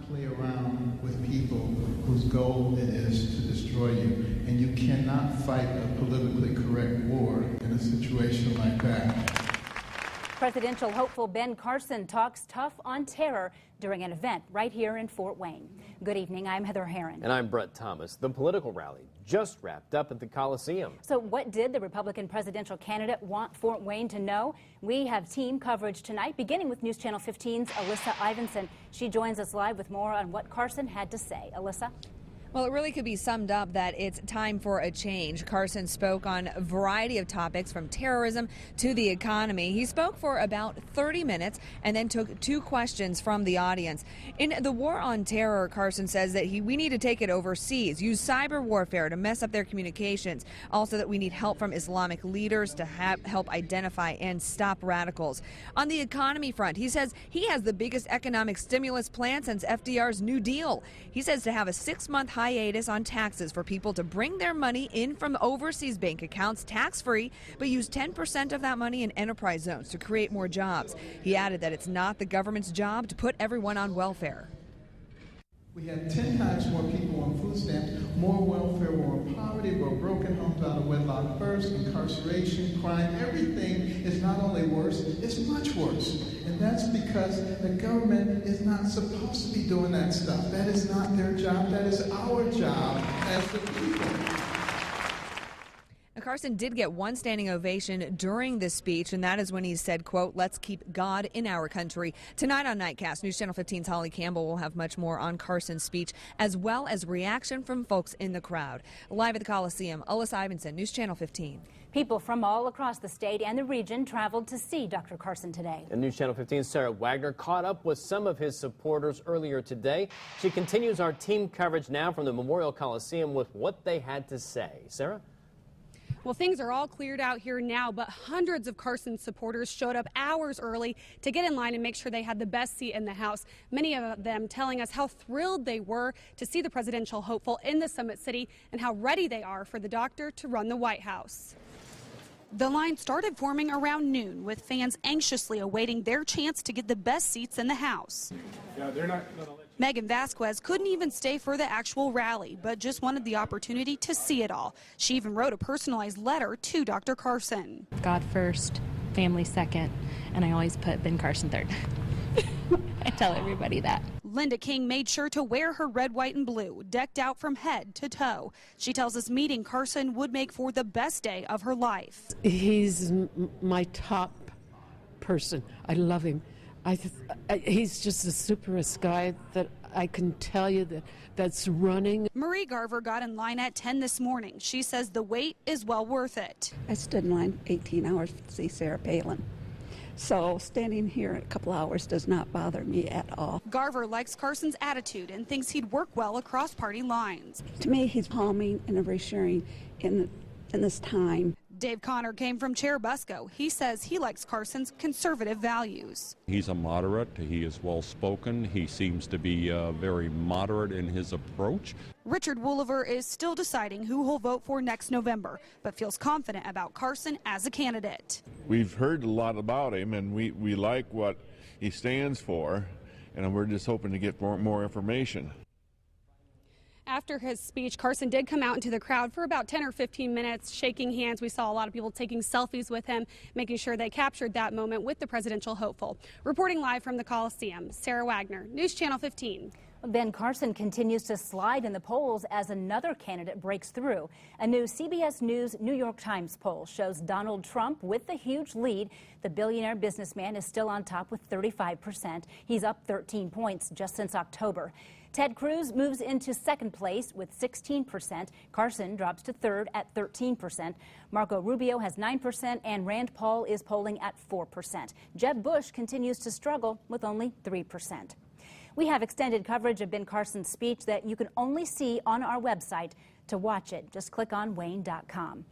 play around with people whose goal it is to destroy you. And you cannot fight a politically correct war in a situation like that. Presidential hopeful Ben Carson talks tough on terror during an event right here in Fort Wayne. Good evening, I'm Heather Herron. And I'm Brett Thomas. The political rally just wrapped up at the Coliseum. So what did the Republican presidential candidate want Fort Wayne to know? We have team coverage tonight, beginning with News Channel 15's Alyssa Ivinson. She joins us live with more on what Carson had to say. Alyssa? Well, it really could be summed up that it's time for a change. Carson spoke on a variety of topics from terrorism to the economy. He spoke for about 30 minutes and then took 2 questions from the audience. In the war on terror, Carson says that we need to take it overseas, use cyber warfare to mess up their communications. Also that we need help from Islamic leaders to help identify and stop radicals. On the economy front, he says he has the biggest economic stimulus plan since FDR's New Deal. He says to have a 6-month hiatus on taxes for people to bring their money in from overseas bank accounts tax-free, but use 10% of that money in enterprise zones to create more jobs. He added that it's not the government's job to put everyone on welfare. We had 10 times more people on food stamps, more welfare, more poverty, more broken homes, out of wedlock births, incarceration, crime. Everything is not only worse, it's much worse. And that's because the government is not supposed to be doing that stuff. That is not their job. That is our job as the people. Carson did get one standing ovation during this speech, and that is when he said, quote, "Let's keep God in our country." Tonight on Nightcast, News Channel 15's Holly Campbell will have much more on Carson's speech, as well as reaction from folks in the crowd. Live at the Coliseum, Alyssa Ivinson, News Channel 15. People from all across the state and the region traveled to see Dr. Carson today. And News Channel 15's Sarah Wagner caught up with some of his supporters earlier today. She continues our team coverage now from the Memorial Coliseum with what they had to say. Sarah? Well, things are all cleared out here now, but hundreds of Carson supporters showed up hours early to get in line and make sure they had the best seat in the House. Many of them telling us how thrilled they were to see the presidential hopeful in the Summit City and how ready they are for the doctor to run the White House. The line started forming around noon, with fans anxiously awaiting their chance to get the best seats in the House. Yeah, they're not gonna let you. Megan Vasquez couldn't even stay for the actual rally, but just wanted the opportunity to see it all. She even wrote a personalized letter to Dr. Carson. God first, family second, and I always put Ben Carson third. I tell everybody that. Linda King made sure to wear her red, white, and blue, decked out from head to toe. She tells us meeting Carson would make for the best day of her life. He's my top person. I love him. He's just the superest guy that I can tell you that's running. Marie Garver got in line at 10 this morning. She says the wait is well worth it. I stood in line 18 hours to see Sarah Palin. So standing here a couple hours does not bother me at all. Garver likes Carson's attitude and thinks he'd work well across party lines. To me, he's calming and reassuring in this time. Dave Connor came from Cherubusco. He says he likes Carson's conservative values. He's a moderate. He is well-spoken. He seems to be very moderate in his approach. Richard Wooliver is still deciding who he'll vote for next November, but feels confident about Carson as a candidate. We've heard a lot about him, and we like what he stands for, and we're just hoping to get more information. After his speech, Carson did come out into the crowd for about 10 or 15 minutes, shaking hands. We saw a lot of people taking selfies with him, making sure they captured that moment with the presidential hopeful. Reporting live from the Coliseum, Sarah Wagner, News Channel 15. Ben Carson continues to slide in the polls as another candidate breaks through. A new CBS News New York Times poll shows Donald Trump with the huge lead. The billionaire businessman is still on top with 35%. He's up 13 points just since October. Ted Cruz moves into second place with 16%. Carson drops to third at 13%. Marco Rubio has 9%, and Rand Paul is polling at 4%. Jeb Bush continues to struggle with only 3%. We have extended coverage of Ben Carson's speech that you can only see on our website. To watch it, just click on Wayne.com.